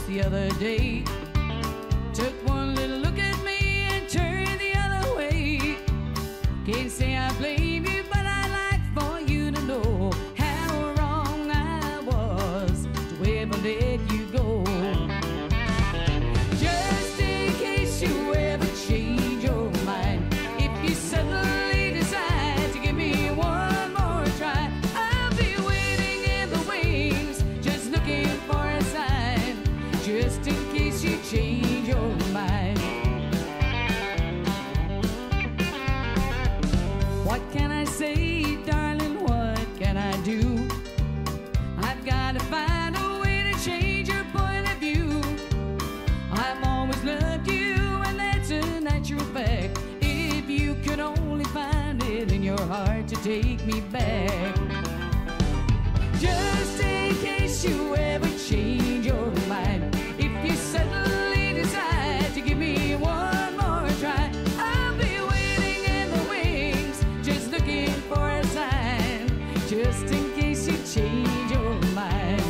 just the other day. Took one little look at me and turned the other way. Can't say I blame you, but I'd like for you to know how wrong I was to ever let you go. Just in case you ever change your mind, if you suddenly decide to give me one more try, I'll be waiting in the wings, just looking for a sign, just in case you change your mind. What can I say, darling, what can I do? I've got to find a way to change your point of view. I've always loved you, and that's a natural fact. If you could only find it in your heart to take me back. Just in case you ever change your mind, if you suddenly decide to give me one more try, I'll be waiting in the wings, just looking for a sign, just in case you change your mind.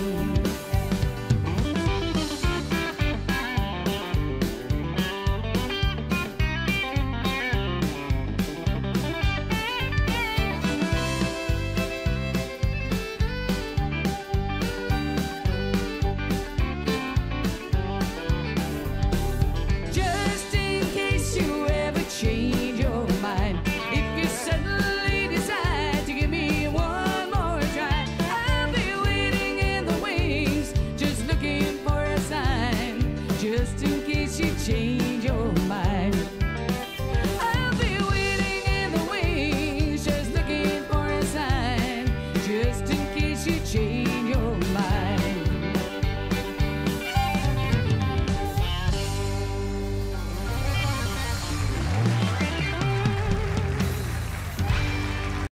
Just in case you ever change your mind, if you suddenly decide to give me one more try, I'll be waiting in the wings, just looking for a sign, just in case you change your mind.